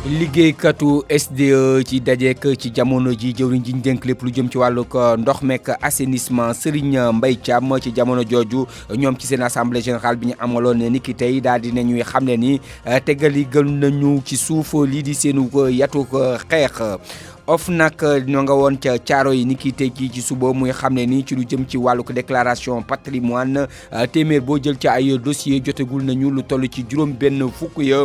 liggéeykatu SDE ci dajeek ci jamono ji jëwriñ ji ñu dénk lépp lu jëm ci wàllug ndox mekk assainissement Serigne Mbaye Thiam ci jamono jooju ñoom ci seen assemblée générale bi ñu amaloon ni ki tey daal di nañuy xam ne ni tegali gën nañu ci suuf lii di seenu yatu xeex. OFNAC ñoo nga woon ca caaro yi ni ki tey kii ci suba muy xam ne ni ci lu jëm ci wàllug déclaration patrimoine téeméer boo jël ci ay dossier jotagul nañu lu toll ci juróom benn fukk ya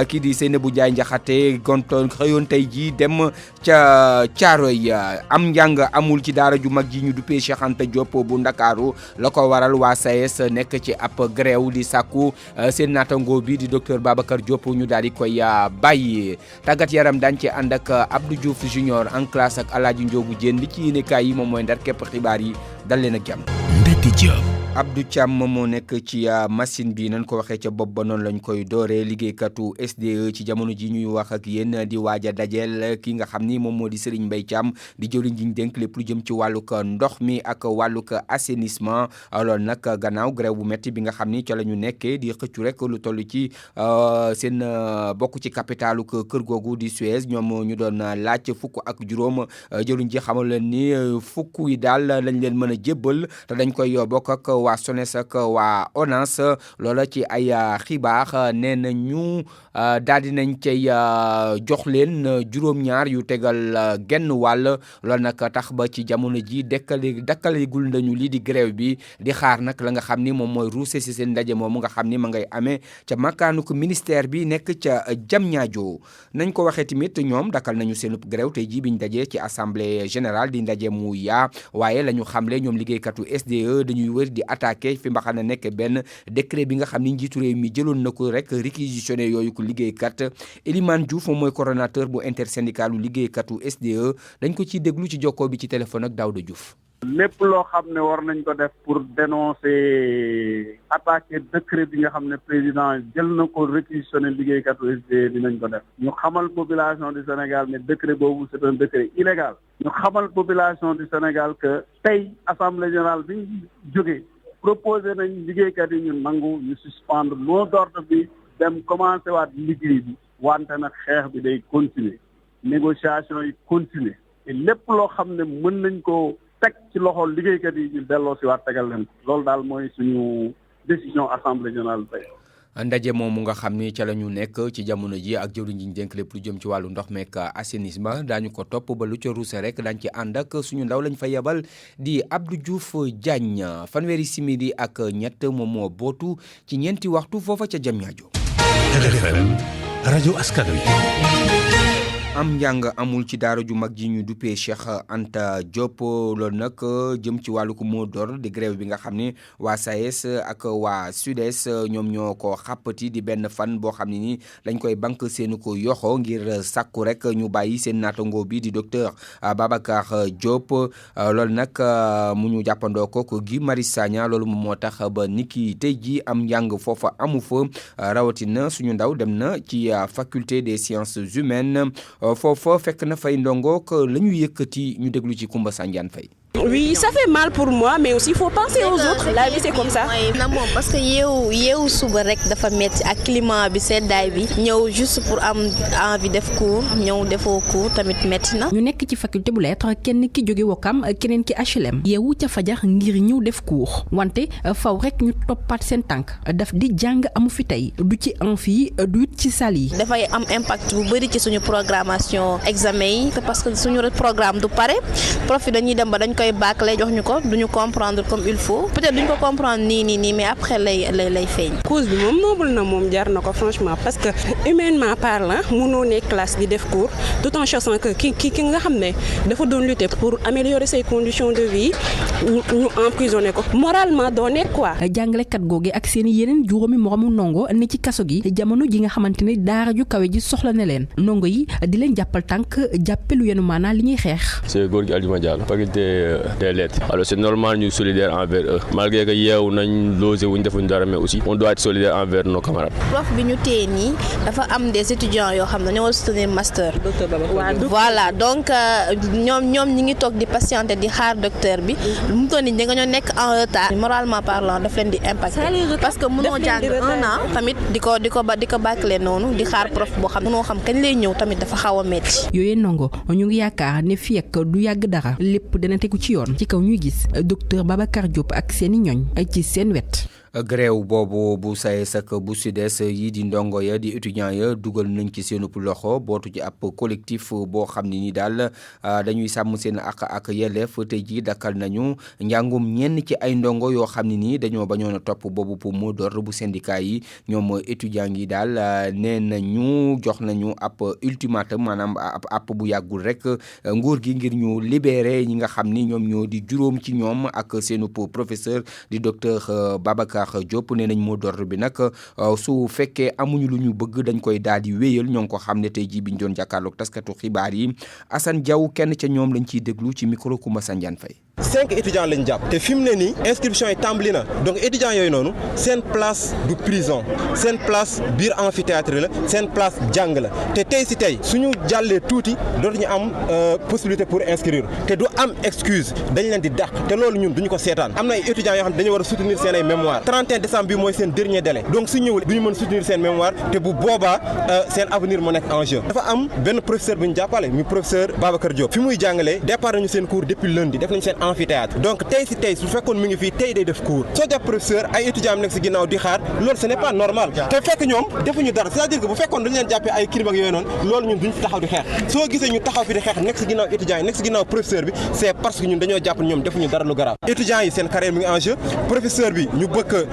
kii di Seynabou Ndiaye Ndiakhate gontoon xëyoon tey jii dem ca caaro yi am njàng amul ci daara ju mag ji ñu duppee Cheikh Anta Diop bu Ndakaaru la ko waral waa SAES nekk ci ab grève di sàkku seen naataango bi di docteur Babacar Diop ñu daal di koy bàyyi tàggat yaram daañu ci ànd ak Abdou Diouf Junior en classe ak Alaaji Njoogu Jéen li ci yéenekaay yi moom mooy ndar képp xibaar yi dal leen ak jàmm. Mbette Diop. Abdou Thiam moo nekk ci machine bi nañ ko waxee ca bopp ba noonu lañ koy dooree liggéeykatu SDE ci jamono ji ñuy wax ak yéen di waaj a dajeel ki nga xam ni moom moo di Serigne Mbaye Thiam di jëwriñ ji ñu dénk lépp lu jëm ci wàllug ndox mi ak wàllug assainissement loolu nag gannaaw grève bu métti bi nga xam ni ca la ñu nekkee di xëccu rek lu toll ci seen bokk ci capitalu kër googu di Suez ñoom ñu doon laaj fukk ak juróom jëwriñ ji xamal leen ni fukk yi daal lañ leen mën a jébbal te dañ koy bokk ak waa SONES ak waa ONAS loola ci ay xibaar nee na ñu daal di nañ cay jox leen juróom-ñaar yu tegal genn wàll loolu nag tax ba ci jamono ji dakkalegul nañu lii di grève bi di xaar nag la nga xam ni moom mooy ruuse si seen ndaje moomu nga xam ni ma ngay amee ca makkaanuk ministère bi nekk ca Diamniadio nañ ko waxee tamit ñoom dakkal nañu seen grève tey jii biñ dajee ci assemblée générale di ndaje mu yaa waaye la ñu xamle ñoom liggéeykatu SDE dañuy wër di attaqué fi mbaxana nekk benn décret bi nga xam ni njiitu réew mi jëloon na ko rek réquisitionné yooyu ko liggéeykat Elimane Diouf moom mooy coordonnateur bu intersyndicalu liggéeykatu SDE dañ ko ciy déglu ci jokkoo bi ci téléphone ak Daouda Diouf. lépp loo xam ne war nañ ko def pour dénoncer attaquer décret bi nga xam ne président jël na ko réquisitionné liggéeykatu SDE dinañ ko def ñu xamal population du Sénégal ne décret boobu c'est un décret illégal ñu xamal population du Sénégal que tey assemblée générale bi ñu jógee proposé nañ liggéeykat yi ñu nangu ñu suspendre mot d'ordre bi dem commencé waat liggéey bi wante nag xeex bi day continuer négociation yi continuer te lépp loo xam ne mën nañ ko teg ci loxo liggéeykat yi ñu delloo si waat tegal leen loolu daal mooy suñu décision assemblée générale tey. ndaje moomu nga xam ni ca la ñu nekk ci jamono ji ak jëwriñ ji ñu dénk lépp lu jëm ci wàllu ndox meek assainissement daañu ko topp ba lu ca ruuse rek daañu ci ànd ak suñu ndaw lañ fa yebal di Abdou Diouf Diagne fanweeri simili ak ñett moom moo bootu ci ñeenti waxtu foofa ca Diamniadio. RFM rajo askan wi. am njàng amul ci daara ju mag ji ñu duppee Cheikh Anta Diop loolu nag jëm ci wàllu ko mot d'ordre di grève bi nga xam ne waa SAES ak waa SUDES ñoom ñoo ko xàppati di benn fan boo xam ne ni dañ koy bank seenu ko yoxo ngir sàkku rek ñu bàyyi seen naatango bi di docteur Babacar Diop loolu nag mu ñu jàppandoo ko Guy Marius Sagna loolu moom moo tax ba niki tey ji am njàng foofa amu fa rawatina suñu ndaw dem na ci faculté des sciences humaines foofa fekk na fay ndongook la ñu yëkkati ñu déglu ci Koumba Sandiane Faye. Oui, ça fait mal pour moi, mais aussi il faut penser aux autres. La vie c'est comme ça. na moom parce que yeewu suba rek dafa metti ak climat bi seddaay bi ñëw juste pour am envie def cours ñëw defoo cours tamit metti na. ñu nekk ci faculté bu lettres kenn ki jóge Wakam keneen ki HLM yeewu ca fajar ngir ñëw def cours wante faw rek ñu toppaat seen tànk daf di jàng amu fi tey du ci amphi du ci salle yi. dafay am impact bu bëri ci suñu programmation examen yi parce que suñu programme du pare prof yi dañuy dem ba dañ koy bâclé jox ñu ko duñu comprendre comme il faut peut-être duñ ko comprendre nii mais après lay feeñ. Cause bi moom noble na moom jar na ko franchement parce que humainement parlant mënoo nekk classe di def cours tout en sachant que ki nga xam ne dafa doon lutter pour améliorer ses conditions de vie ñu emprisonné ko moralement doo nekk quoi. jàngalekat googe ak seen yeneen juróomi moromu ndongo ne ci kaso gi jamono ji nga xamante ne daara ju kawe ji soxla ne leen ndongo yi di leen jàppal tànk jàppe lu yenu maanaa li ñuy xeex. c'est góor gi Aldima Diallo faculté des lettres. Alors c'est normal ñu solidaire envers eux malgré que yeewu nañ logé wuñ defuñ dara mais aussi on doit être solidaire envers nos camarades. prof bi ñu téye nii dafa am des étudiants yoo xam ne ñoo war a soutenir master. voilà donc ñoom ñi ngi toog di patienter di xaar docteur bi mu toll nii nga ñoo nekk en retard moralement parlant daf leen di impacter parce que mënoo jàng 1 an tamit di ko bâcler noonu di xaar prof boo xam mënoo xam kañ lay ñëw tamit dafa xaw a metti. yooyu ndongo ñu ngi yaakaar ne fii ak du yàgg dara lépp dana tegu ci yoon ci kaw ñuy gis docteur Babacar Diop ak seeni ñoñ ci seen wet. grève boobu bu SAES ak bu SUDES yi di ndongo ya di étudiants ya dugal nañ ci seen loxo bootu ci ab collectif boo xam ne ni daal dañuy sàmm seen ak yelleef tey jii dakkal nañu njàngum ñenn ci ay ndongo yoo xam ne nii dañoo bañoon a topp boobu pour mot d'ordre bu syndicat yi ñoom étudiants yi daal nee nañu jox nañu ab ultimatum maanaam ab bu yàggul rek nguur gi ngir ñu libéré ñi nga xam ni ñoom ñoo di juróom ci ñoom ak seenu professeur di docteur Babacar Diop nee nañ mot d'ordre bi nag su fekkee amuñu lu ñu bëgg dañ koy daal di wéyal ñoo ngi ko xam ne tey jii biñ doon jàkkaarloog taskatu xibaar yi Assane Diaw kenn ca ñoom lañ ciy déglu ci micro Koumba Sandiane Faye. 5 étudiants lañ jàpp te fi mu ne nii inscription yi tàmbali na donc étudiants yooyu noonu seen place du prison seen place biir amphithéâtre la seen place jàng la te tey si tey suñu jàllee tuuti dootuñu am possibilité pour inscrire te du am excuse dañ leen di dàq te loolu ñun duñu ko seetaan am na ay étudiants yoo xam ne dañu war a soutenir seen ay mémoire 31 décembre bi mooy seen dernier délai donc su ñëwul duñu mën soutenir seen mémoire te bu boobaa seen avenir moo nekk en jeu. dafa am benn professeur bu ñu jàppale muy professeur Babacar Diop fi muy jàngalee départ nañu seen cours depuis lundi def nañu seen amphithéâtre donc tey si tey su fekkoon mi ngi fii tey day def cours soo jàpp professeur ay étudiants am nekk si ginnaaw di xaar loolu ce n'est pas normal te fekk ñoom defuñu dara c'est-à-dire que bu fekkoon dañu leen jàppee ay crime ak yooyu noonu loolu ñun duñ fi taxaw di xeex soo gisee ñu taxaw fi di xeex nekk si ginnaaw étudiants yi nekk si ginnaaw professeur bi c'est parce que ñun dañoo jàpp ñoom defuñu dara lu garaaw étudiants yi seen carrière mi ngi en jeu professeur bi ñu bëgg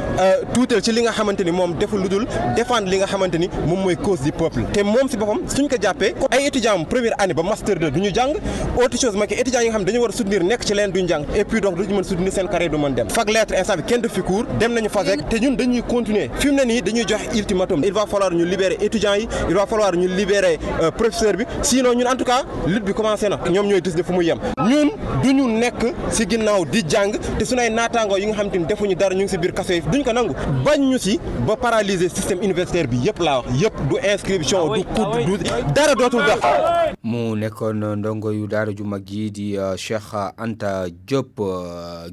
tuutal ci li nga xamante ni moom deful lu dul défendre li nga xamante ni moom mooy cause du peuple te moom si boppam suñ ko jàppee ay étudiants am première année ba master 2 du ñu jàng autre chose mooy que étudiants yi nga xam dañu war a soutenir nekk ci leen duñ jàng et puis donc duñu mën soutenir seen carrière du mën dem fac lettre instant bi kenn def fi cours dem nañu FASEG te ñun dañuy continuer fi mu ne nii dañuy joxe ultimatum il va falloir ñu libérer étudiants yi il va falloir ñu libérer professeur bi sinon ñun en tout cas lutte bi commencé na ñoom ñooy décider fu muy yem ñun duñu nekk si ginnaaw di jàng te suñu ay naataangoo yi nga xamante ni defuñu dara ñu ngi si biir kaso yi duñ ko nangu bañ ñu si ba paralyser système universitaire bi yëpp laa wax yëpp du inscription du cours du dara dootul dox. mu nekkoon ndongo yu daara ju mag ji di Cheikh Anta Diop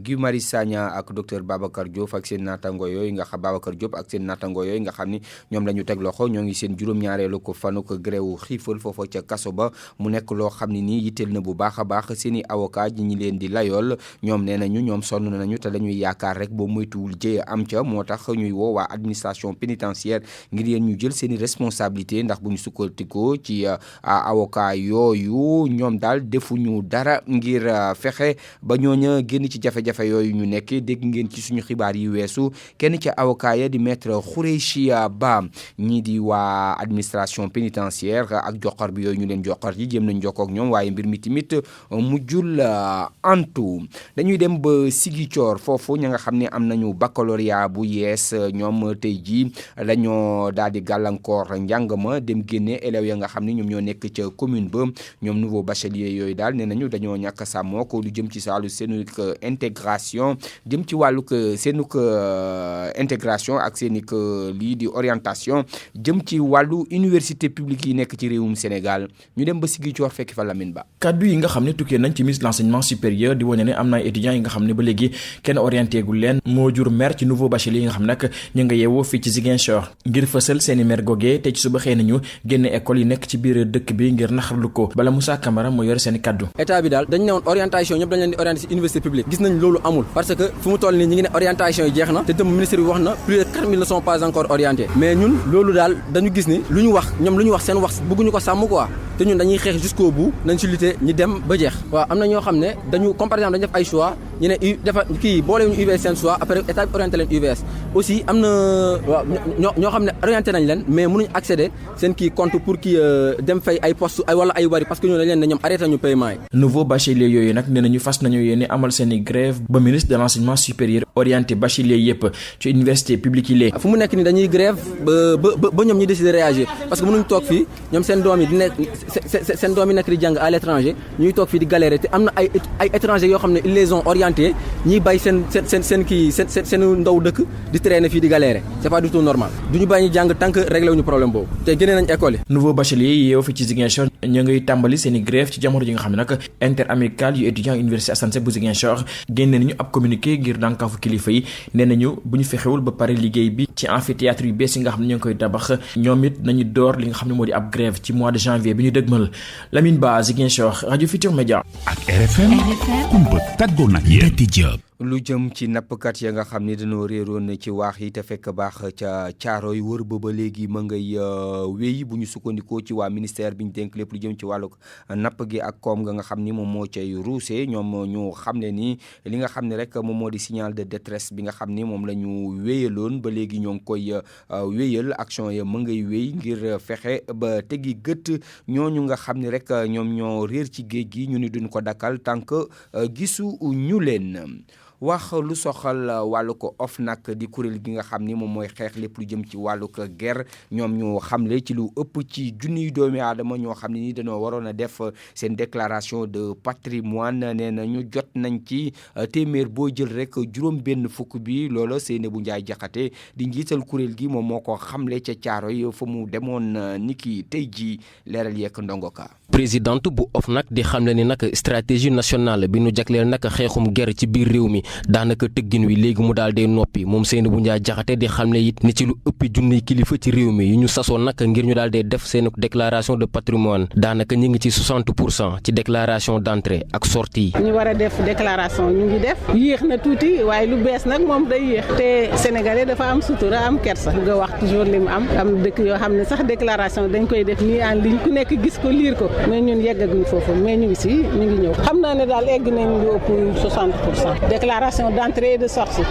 Guy Marius Sagna ak docteur Babacar Diop ak seen naataango yooyu nga xam Babacar Diop ak seen naataango yooyu nga xam ni ñoom la ñu teg loxo ñoo ngi seen juróom-ñaareelu ko fanu ko grève xiifal foofa ca kaso ba mu nekk loo xam ne nii yitteel na bu baax a baax seen i avocat ñi leen di layool ñoom nee nañu ñoom sonn nañu te dañuy yaakaar rek boo moytuwul jëye am ca moo tax ñuy woo waa administration pénitentiaire ngir yéen ñu jël seen i responsabilité ndax bu ñu sukkandikoo ci avocat yooyu ñoom daal defuñu dara ngir fexe ba ñooña génn ci jafe-jafe yooyu ñu nekk dégg ngeen ci suñu xibaar yi weesu kenn ci avocat ya di maître Khoureyssi Ba ñii di waa administration pénitentiaire ak joxar bi yooyu ñu leen joxar yi jéem nañ jokkoo ak ñoom waaye mbir mi tamit mujjul antu dañuy dem ba Ziguinchor foofu ña nga xam ne am nañu baccalauréat bu yees ñoom tey jii dañoo daal di gàllankoor njàng ma dem génne élèves ya nga xam ne ñoom ñoo nekk ca commune ba ñoom nouveau bachelier yooyu daal nee nañu dañoo ñàkk sàmmoo ko lu jëm ci wàllu seenu intégration jëm ci wàllu seenu intégration ak seeni lii di orientation jëm ci wàllu université publique yi nekk ci réewum Sénégal ñu dem ba Ziguinchor fekk fa Lamine Ba. kaddu yi nga xam ne tukkee nañ ci ministre de l'enseignement supérieur di wane ne am na ay étudiants yi nga xam ne ba léegi kenn orienté gul leen moo jur mer ci nouveau bachelier yi nga xam nag ñu nga yeewoo fii ci Ziguinchor ngir fësal seeni mer googee te ci suba xëy nañu génne école yi nekk ci biir dëkk bi ngir naxarlu ko bala Moussa Camara moo yore seeni kaddu. état bi daal dañ ne woon orientation ñëpp dañ leen di orienté ci université publique gis nañ loolu amul parce que fu mu toll nii ñi ngi ne orientation yi jeex na te dem ministre bi wax na plus de 4000 ne sont pas encore orientés mais ñun loolu daal dañu gis ni lu ñu wax ñoom lu ñu wax seen wax bëgguñu ko sàmm quoi te ñun dañuy xeex jusqu'au bout nañ ci lutter ñi dem ba jeex waaw am na ñoo xam ne dañu comme par exemple dañu def ay choix ñu ne dafa kii boolewuñu UVS seen choix après état bi orienté leen UVS aussi am na waaw ñoo xam ne orienté nañ leen mais mënuñ accéder seen kii compte pour kii dem fay ay poste ay wala ay wari parce que ñoo dañ leen ne ñoom arrêté ñu paiement yi. nouveau bachelier yooyu nag nee nañu fas nañ nañu yéene amal seeni grève ba ministre de l'enseignement supérieur orienté bachelier yépp ci université publique yi lee fu mu nekk ni dañuy grève ba ñoom ñi décider réagir parce que mënuñ toog fii ñoom seen doom yi di nekk seen doom yi nekk di jàng à l'étranger ñuy toog fii di galérer te am na ay étrangers yoo xam ne ils les ont orientés ñiy bay seen ndaw dëkk di traîner fii di galérer c'est pas du tout normal duñu bàyyi jàng tant que réglé wuñu problème boobu te génnee nañ école yi. nouveau bachelier yi yeewu fi ci Ziguinchor ñu ngay tàmbali seeni grève ci jamono ji nga xam ne nag interamical yu étudiants université Assane Seck bu Ziguinchor génne nañu ab communiqué ngir dànkaafu kilifa yi nee nañu bu ñu fexewul ba pare liggéey bi ci amphithéâtre yu bees yi nga xam ne ñu ngi koy tabax ñoom it nañu door li nga xam ne moo di ab grève ci mois de janvier bi ñu dëgmal. Lamine Ba Ziguinchor rajo Futur Média. ak RFM kumba tàggoo nag yéen lu jëm ci nappkat ya nga xam ne dañoo réeroon ci waax yi te fekk baax ca caaro yi wër ba léegi ma ngay wéy bu ñu sukkandikoo ci waa ministère bi ñu dénk lépp lu jëm ci wàllu napp gi ak koom nga xam ni moom moo cay ruuse ñoom ñu xam ne ni li nga xam ne rek moom moo di signal de détresse bi nga xam ni moom la ñu wéyaloon ba léegi ñoo ngi koy wéyal action ya ma ngay wéy ngir fexe ba tegi gët ñooñu nga xam ne rek ñoom ñoo réer ci géej gi ñu ni duñ ko dakkal tant que gisu ñu leen. wax lu soxal wàllu ko OFNAC di kuréel gi nga xam ni moom mooy xeex lépp lu jëm ci wàllu ko guerre ñoom ñu xamle ci lu ëpp ci junniy doomi aadama ñoo xam ne ni dañoo waroon a def seen déclaration de patrimoine nee na ñu jot nañ ci téeméer boo jël rek juróom benn fukk bi loola Seynabou Ndiaye Jaxate di njiital kuréel gi moom moo ko xamle ca caaro yi fa mu demoon niki tey ji leeral yeek ndongo ka présidente bu OFNAC di xamle ni nag stratégie nationale bi nu jagleel nag xeexum guerre ci biir réew mi daanaka tëggin wi léegi mu daal dee noppi moom Seynabou Ndiaye Jaxate di xamle it ni ci lu ëpp junniy kilifa ci réew mi yu ñu sasoon nag ngir ñu daal dee def seen déclaration de patrimoine daanaka ñu ngi ci 60% ci déclaration d'entrée ak sortie ñu war a def déclaration ñu ngi def yéex na tuuti waaye lu bees nag moom day yéex te sénégalais dafa am sutura am kersa nga wax toujours li mu am dëkk yoo xam ne sax déclaration dañ koy def nii en ligne ku nekk gis ko lire ko mais ñun yeggaguñ foofu mais ñu ngi ñëw xam naa ne daal egg nañ lu ëpp 60%. déclaration d'entrée et de sortie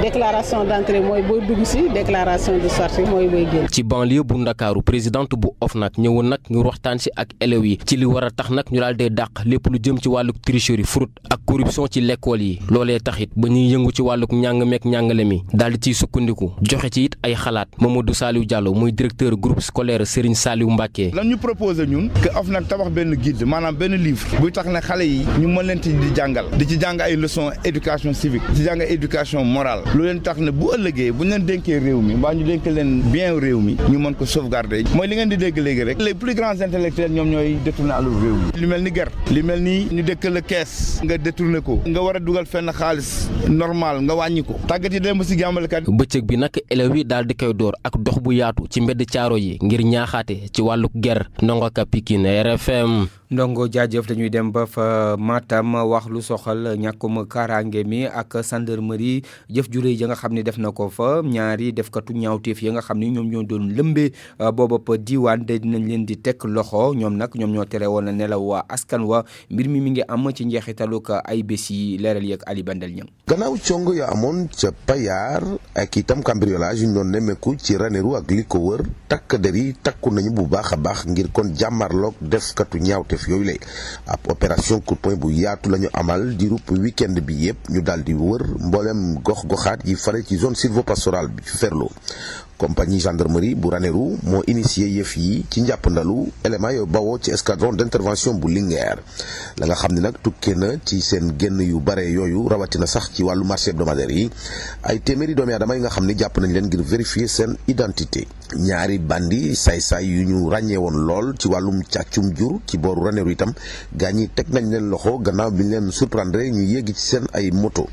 déclaration d'entrée mooy booy dugg si déclaration de sortie mooy booy génn. ci banlieue bu Ndakaaru présidente bu OFNAC ñëwoon nag ñu waxtaan si ak élèves yi ci li war a tax nag ñu daal dee dàq lépp lu jëm ci wàllu tricherie fraude ak corruption ci l'école yi loolee taxit ba ñuy yëngu ci wàllu njàng meek njàngale mi daal di ciy sukkandiku joxe ci it ay xalaat Mamadou Saliou Diallo muy directeur groupe scolaire Serigne Saliou Mbacké. lan ñu proposé ñun que OFNAC tabax benn guide maanaam benn livre buy tax ne xale yi ñu mën leen di jàngal di ci jàng ay leçons éducation civique di ci jàng éducation morale lu leen tax ne bu ëllëgee bu ñu leen dénkee réew mi mbaa ñu dénk leen bien réew mi ñu mën ko sauvegarder mooy li ngeen di dégg léegi rek les plus grands intellectuels ñoom ñooy détourné àllu réew mi li mel ni ger li mel ni ñu dëkk la kees nga détourné ko nga war a dugal fenn xaalis normal nga wàññi ko tàggat yi dem si jàmbalekat bëccëg bi nag élèves yi daal di koy door ak dox bu yaatu ci mbedd caaro yi ngir ñaaxaate ci wàllu ger ndongo ka Pikine RFM. ndongo jaajëf dañuy dem ba fa Matam wax lu soxal ñàkkum kaaraange mi ak gendarmerie jëf ju rëy ja nga xam ne def na ko fa ñaari defkatu ñaawteef ya nga xam ne ñoom ñoo doon lëmbe booba pa diwaan de dinañ leen di teg loxo ñoom nag ñoom ñoo tere woon a nelaw waa askan wa mbir mi ngi am ci njeexitaluk ay bés yi leeral yeeg Ali Bandel ñam gannaaw cong ya amoon ca Payar ak itam cambriolage yu ñu doon nemmeeku ci Ranérou ak li ko wër takk der yi takku nañu bu baax a baax ngir kon jàmmarloog defkatu ñaawteef yooyu lay ab opération coup de poing bu yaatu la ñu amal di rupp week-end bi yëpp ñu daal di wër mboolem gox-goxaat yi fare ci zone sylvopastorale bi Ferlo compagnie gendarmerie bu Ranérou moo initié yëf yi ci njàppandalu élément yo bawoo ci escadron d'intervention bu Linguère la nga xam ne nag tukkee na ci seen génn yu bare yooyu rawatina sax ci wàllu marché hebdomadaire yi ay téeméeri doomi aadama yi nga xam ne jàpp nañ leen ngir vérifier seen identité ñaari bandi saay-saay yu ñu ràññee woon lool ci wàllum càccum jur ci booru Ranérou itam gaañ ñi teg nañ leen loxo gannaaw bi ñu leen surprendre ñu yéegi ci seen ay moto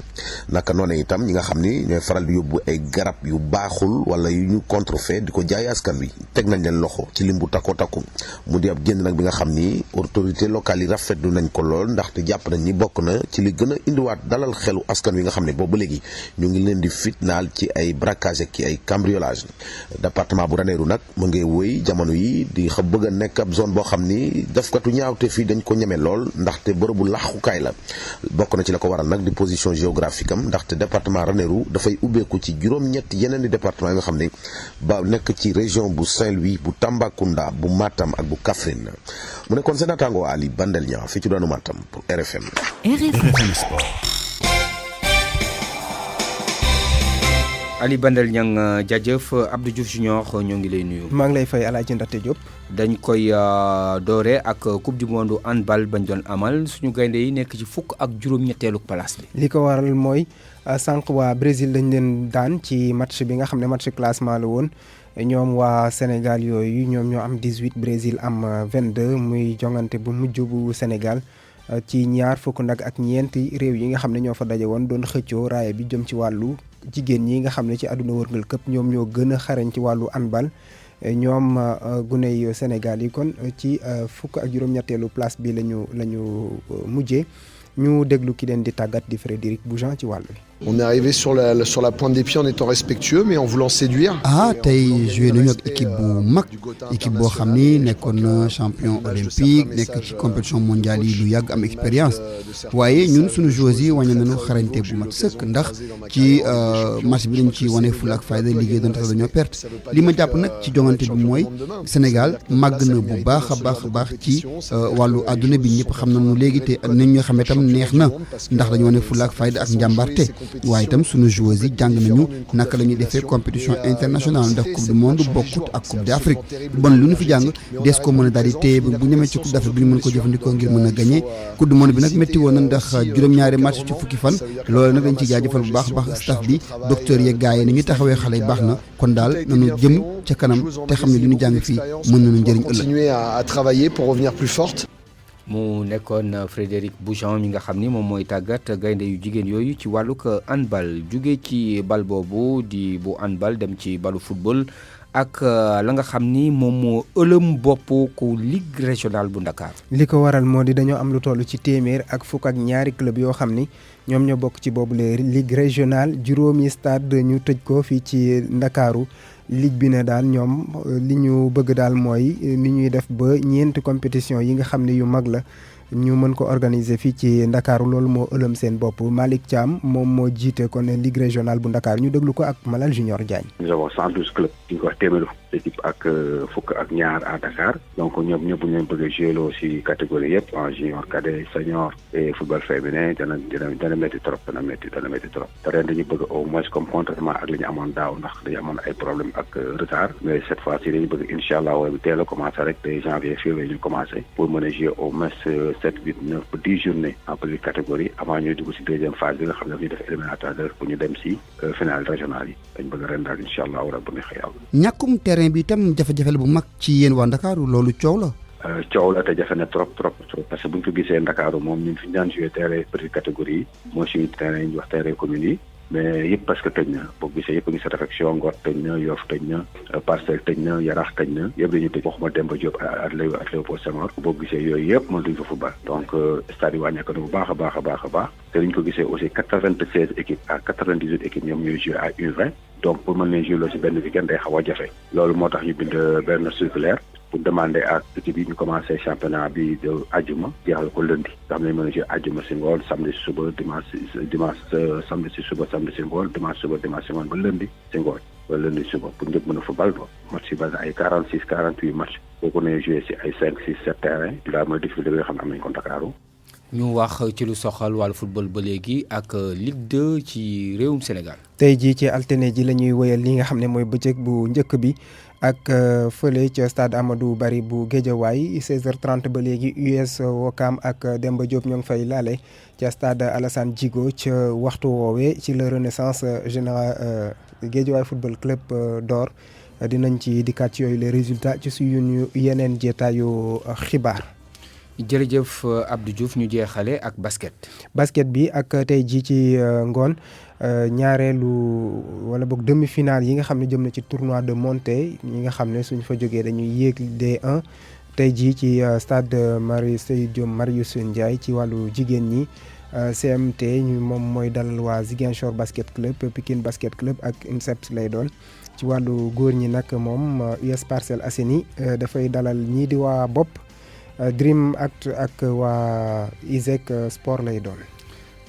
naka noonu itam ñi nga xam ni ñooy faral di yóbbu ay garab yu baaxul wala yu ñu contrefait di ko jaay askan wi teg nañ leen loxo ci limbu takko takku mu di ab génn nag bi nga xam ni autorité locale yi rafetlu nañ ko lool ndaxte jàpp nañ ni bokk na ci li gën a indiwaat dalal xelu askan wi nga xam ne boobu ba léegi ñu ngi leen di fitnaal ci ay braquage ak ay cambriolage département bu Ranérou nag mu ngi wéy jamono yi di bëgg a nekk ab zone boo xam ni defkatu ñaawte fii dañ ko ñeme lool ndaxte bërëbu laxukaay la bokk na ci la ko waral nag di position géographique am ndaxte département Ranérou dafay ubbeeku ci juróom-ñett yeneen di département yi nga xam ne ba nekk ci région bu Saint-Louis bu Tambacounda bu Matam ak bu Kaffrine mu nekkoon seen naataango Ali Bandel Niang fii ci doonu Matam pour RFM. RFM Sport. Ali Bandel Niang jaajëf Abdou Diouf Junior ñoo ngi lay nuyu. maa ngi lay fay Alaaji Ndate Diop. dañ koy doore ak coupe du monde handball bañ doon amal suñu gaynde yi nekk ci fukk ak juróom-ñetteelu place bi. li ko waral mooy sànq waa Brésil dañ leen daan ci match bi nga xam ne match classement la woon ñoom waa Sénégal yooyu ñoom ñoo am 18 Brésil am 22 muy jongante bu mujj bu Sénégal ci ñaar fukk nag ak ñeenti réew yi nga xam ne ñoo fa daje woon doon xëccoo raaya bi jëm ci wàllu jigéen ñi nga xam ne ci àdduna wërngal këpp ñoom ñoo gën a xarañ ci wàllu handball ñoom gune yu Sénégal yi kon ci fukk ak juróom-ñetteelu place bi lañu mujjee ñu déglu ki leen di tàggat di Frédéric Boujan ci wàll wi. On est arrivé sur la pointe des pieds en étant respectueux mais en voulant séduire. tey joué nañu ak équipe bu mag équipe boo xam ni nekkoon na champion olympique nekk ci compétition mondiale yi lu yàgg am expérience waaye ñun suñu joueurs yi wàññi nañu xarañte bu mat sëkk ndax ci match bi dañ ci wane fula ak fayda liggéey doon tax dañoo perte li ma jàpp nag ci jongante bi mooy Sénégal màgg na bu baax a baax ci wàllu àdduna bi ñëpp xam nañu léegi te nit ñoo xam ne tam neex na ndax dañu wane fula ak fayda ak njàmbarte. waaye itam sunu joueurs yi jàng nañu naka la ñuy defee compétition internationale ndax coupe du monde bokkut ak coupe d'Afrique bon lu ñu fi jàng des ko mën a daal di téye bu ñemee ci coupe d'Afrique bi ñu mën ko jëfandikoo ngir mën a gagné coupe du monde bi nag métti woon na ndax juróom-ñaari match ci fukki fan loolu nag dañ ci jaajëfal bu baax staff bi docteur yeeg gars yi ni ñu taxawee xale yi baax na kon daal nañu jëm ca kanam te xam ne li ñu jàng fii mën nañu njëriñ ëllëg. Continuer à travailler pour revenir plus forte. mu nekkoon Frédéric Boujan mi nga xam ni moom mooy tàggat gaynde yu jigéen yooyu ci wàllug handball jóge ci bal boobu di bu handball dem ci balu football ak la nga xam ni moom moo ëlëm bopp ku ligue régionale bu Ndakaar. li ko waral moo di dañoo am lu toll ci téeméer ak fukk ak ñaari club yoo xam ni ñoom ñoo bokk ci boobu la ligue régionale juróomi stade ñu tëj ko fii ci Ndakaaru ligue bi ne daal ñoom li ñu bëgg daal mooy ni ñuy def ba ñeenti compétition yi nga xam ne yu mag la ñu mën ko organiser fii ci Ndakaaru loolu moo ëlëm seen bopp Malick Thiam moom moo jiite kon ligue régionale bu Ndakaar ñu déglu ko ak Malal Junior Diagne. Nous avons 112 clubs di ko wax téeméeru équipe ak fukk ak ñaar à Dakar donc ñoom ñëpp ñu bëgg a jouer loo ci catégorie yëpp en junior cadet senior et football féminin dana métti trop dana métti trop te ren dañu bëgg au moins comme contrairement ak li ñu amoon daaw ndax dañu amoon ay problème ak retard mais cette fois ci dañu bëgg incha allah wala teel a commencé rek de janvier février ñu commencé pour mën a jouer au moins 7 8 9 ba 10 journées en petite catégorie avant ñuy dugg ci deuxième phase bi nga xam ne dañuy def éliminatoire pour ñu dem ci finale régionale yi dañ bëgg ren daal incha allah wala bu neexee yàlla. ñàkkum terrain bi itam jafe-jafe la bu mag ci yéen waa Ndakaaru loolu coow la. coow la te jafe na trop parce que bu ñu ko gisee Ndakaaru moom ñun fi ñu daan joué terrain petite catégorie yi moo suñu terrain yi ñu wax terrain communes yi mais yëpp parce que tëj na boo gisee yëpp a ngi satisfaction Ngor tëj na Yoff tëj na Parcelles tëj na Yarax tëj na yëpp dañuy tëj waxuma Demba Diop ak Léopold Senghor boo gisee yooyu yëpp mën duñ ko football donc stade yi wàññeeku na bu baax a baax te dañ ko gisee aussi 96 équipes à 98 équipes ñoom ñooy joué à U20 donc pour mën leen joué loo si benn week-end day xaw a jafe loolu moo tax ñu bind benn circulaire pour demander ak équipe yi ñu commencé championnat bi de àjjuma jeexal ko lundi nga xam ne mën a joué àjjuma si ngoon samedi si suba dimanche samedi si suba samedi si ngoon dimanche suba dimanche si ngoon ba lundi si ngoon ba lundi suba pour ñëpp mën a football ba match yi basé ay 46 48 match boo ko nee joué si ay 5 6 7 terrain daa mooy difficulté bi nga xam ne am nañu ko Ndakaaru ñu wax ci lu soxal wàllu football ba léegi ak Ligue 2 ci réewum Sénégal. tey jii ci altine ji la ñuy wëyal li nga xam ne mooy bëccëg bu njëkk bi ak fële ca stade Amadou Barry bu Guédiawaye 16h30 ba léegi US Ouakam ak Demba Diop ñoo ngi fay laale ca stade Alassane Djigo ca waxtu woowee ci la Renaissance général Guédiawaye football club d'or dinañ ci dikkaat ci yooyu les résultats ci suñu yeneen jeetaayu xibaar. jërëjëf Abdou Diouf ñu jeexale ak basket bi ak tey jii ci ngoon ñaareelu wala boog demi-finale yi nga xam ne jëm na ci tournoi de montée ñi nga xam ne suñ fa jógee dañuy yéeg D1 tey jii ci stade Marius Ndiaye ci wàllu jigéen ñi CMT ñu moom mooy dalal waa Ziguinchor basket club Pikine basket club ak INSEPS lay doon ci wàllu góor ñi nag moom US Parcelles Assainies dafay dalal ñii di waa bopp Dream Act ak waa ISEC sport lay doon.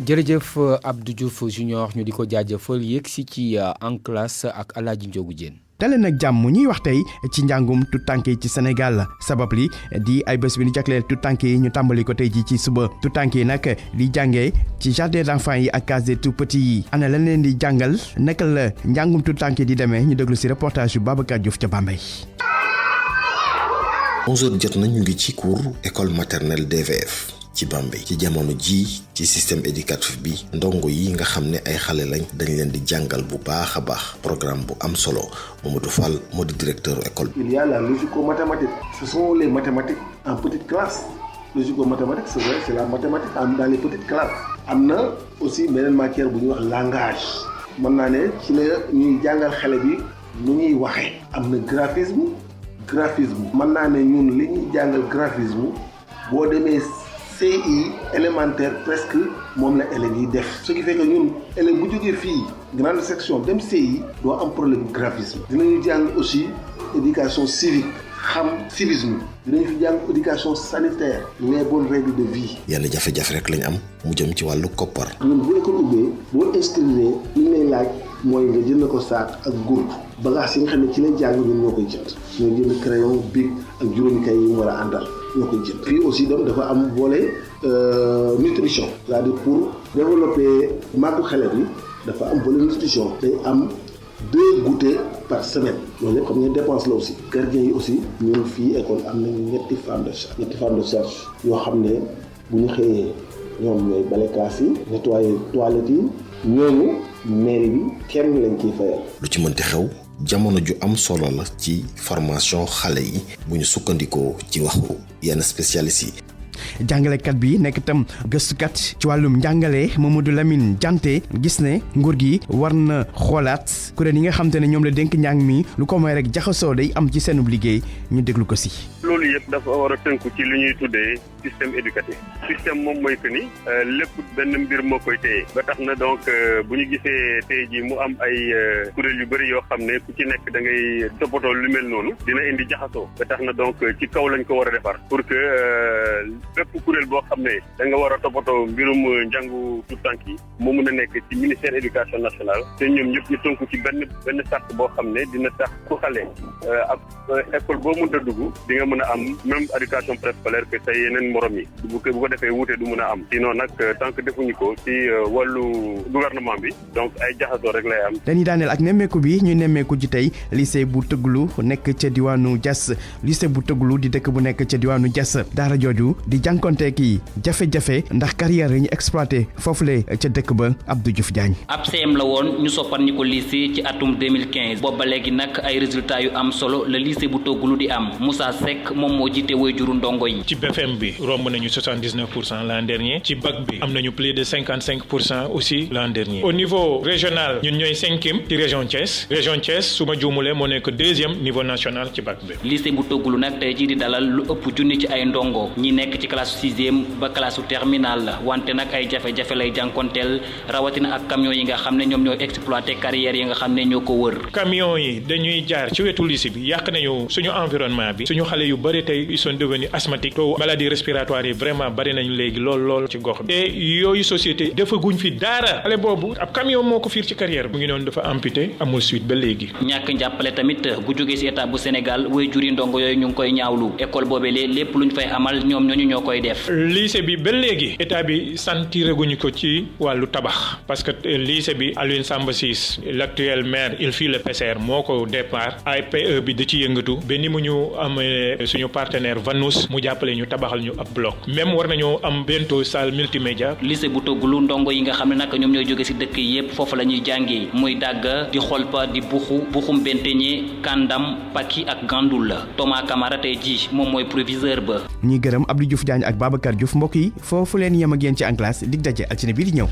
jërëjëf Abdou Diouf Junior ñu di ko jaajëfal yéeg si ci en classe ak Alaaji Njogu Jéen. dalee nag jàmm ñuy wax tey ci njàngum tout tànk yi ci Sénégal sabab li di ay bés bi ñu jagleel tout tànk yi ñu tàmbali ko tey ji ci suba tout tànk yi nag di jàngee ci jardin d'enfants yi ak case des tout petits yi ana lañ leen di jàngal naka la njàngum tout tànk yi di demee ñu déglu si reportage yu Babacar Diouf ca Bambey. 11h jot na ñu ngi ci cours école maternelle DVF ci Bambey ci jamono ji ci système éducatif bi ndongo yi nga xam ne ay xale lañ dañ leen di jàngal bu baax a baax programme bu am solo Mamadou Fall moo di directeur école. Il y a la logico-mathématique. Ce sont les mathématiques en petite classe. Logico-mathématique c'est la mathématique dans les petites classes. am na aussi beneen matière bu ñuy wax langage. mën naa ne ci la ñuy jàngal xale bi nu ñuy waxee. am na graphisme. mën naa ne ñun li ñuy jàngal graphisme boo demee CI élémentaire presque moom la élèves yi def ce qui fait que ñun élèves bu jógee fii grande section dem CI doo am problème graphisme. dinañu jàng aussi éducation civique xam civisme dinañu fi jàng éducation sanitaire les bonnes règles de vie. yenn jafe-jafe rek lañ am mu jëm ci wàllu koppar. ñun bu école ubbee boo inscrire li ñu lay laaj mooy nga jënd ko saak ak gurtu bagage yi nga xam ne ci lay jàng ñun ñoo koy jënd ñoo jënd crayon bic ak juróomi kay yi mu war a àndal ñoo koy jënd. fii aussi dafa am volet nutrition c'est-à-dire pour développer màggu xale bi dafa am volet nutrition day am 2 goûters par semaine loolu yëpp xam nga dépense la aussi. gardien yi aussi ñun fii école am nañu ñetti femmes de charge yoo xam ne bu ñu xëyee ñoom ñooy bale classe yi nettoyer toilettes yi ñooñu mairie bi kenn lañ ciy fayal. lu ci mënti xew jamono ju am solo la ci formation xale yi bu ñu sukkandikoo ci waxu yenn spécialistes yi. jàngalekat bi nekk itam gëstukat ci wàllum njàngale Mamadou Lamine Dianté gis ne nguur gi war na xoolaat kuréel yi nga xam te ne ñoom la dénk njàng mi lu ko mooy rek jaxasoo day am ci seenub liggéey ñu déglu ko si. loolu yëpp dafa war a tënku ci lu ñuy tuddee système éducatif système moom mooy que ni lépp benn mbir moo koy téye ba tax na donc bu ñu gisee tey jii mu am ay kuréel yu bëri yoo xam ne ku ci nekk da ngay toppatoo lu mel noonu dina indi jaxasoo ba tax na donc ci kaw lañ ko war a defar pour que bépp kuréel boo xam ne da nga war a toppatoo mbirum njàngu tout tànk yi moo mun a nekk ci ministère éducation nationale te ñoom ñëpp ñu tënku ci benn sart boo xam ne dina tax ku xale ak école boo mënta dugg di nga mën a am même éducation préscolaire que say yeneen morom yi bu ko defee wuute du mën a am sinon nag tant que defuñu ko ci wàllu gouvernement bi donc ay jaxasoo rek lay am. dañuy daaneel ak nemmeeku bi ñu nemmeeku ci tey lycée bu Tëgglu nekk ca diwaanu Diass lycée bu Tëgglu di dëkk bu nekk ca diwaanu Diass daara jooju di jànkonteek yi jafe-jafe ndax carrière yi ñu exploité foofule ca dëkk ba Abdou Diouf Diagne. ab CM la woon ñu soppar ñi ko lycée ci atum 2015 boobu ba léegi nag ay résultats yu am solo la lycée bu Tëgglu di am Moussa Seck moom moo jiite waajuru ndongo yi. ci BFM bi romb nañu 79% l'an dernier ci bac bi am nañu plus de 55% aussi l'an dernier. au niveau régional ñun ñooy 5e ci région Thiès su ma juumulee moo nekk 2e niveau national ci bac bi. lycée bu Tëgglu nag tey jii di dalal lu ëpp junni ci ay ndongo ñi nekk ci classe 6e ba classe terminale la wante nag ay jafe-jafe lay jànkonteel rawatina ak camion yi nga xam ne ñoom ñoo exploité carrière yi nga xam ne ñoo ko wër. camion yi dañuy jaar ci wetu lycée bi yàq nañu suñu environnement bi suñu xale yu bëri tey ils sont devenus asthmatiques to maladies respiratoires yi vraiment bëri nañu léegi lool ci gox bi te yooyu société dafa guñ fi dara xale boobu ab camion moo ko fiir ci carrière bu ngi noonu dafa amputé amul suite ba léegi. ñàkk njàppale tamit bu jógee ci état bu Sénégal way juri ndongo yooyu ñu ngi koy ñaawlu école boobee lépp luñ fay amal ñoom ñoo koy def. lycée bi ba léegi état bi santiraguñu ko ci wàllu tabax parce que lycée bi Alioune Samba Ciss l'actuel maire il fit le PCR moo ko départ APE bi da ci yëngatu ba ni mu ñu amee suñu partenaire Vanous mu jàppale ñu tabaxal ñu ab bloc même war nañoo am bientôt salle multimédia. lycée bu Tëgglu ndongo yi nga xam ne nag ñoom ñooy jóge ci dëkk yépp foofu la ñuy jàngee muy dàgg di xolpa di buxum benteñe kàndam paki ak gandul la Thomas Camara tey ji moom mooy proviseur ba. ñi gërëm Abdou Diouf Diagne ak Babacar Diouf mbokk yi foofu leen yem ak yéen ci en classe dig daje altine bii di ñëw.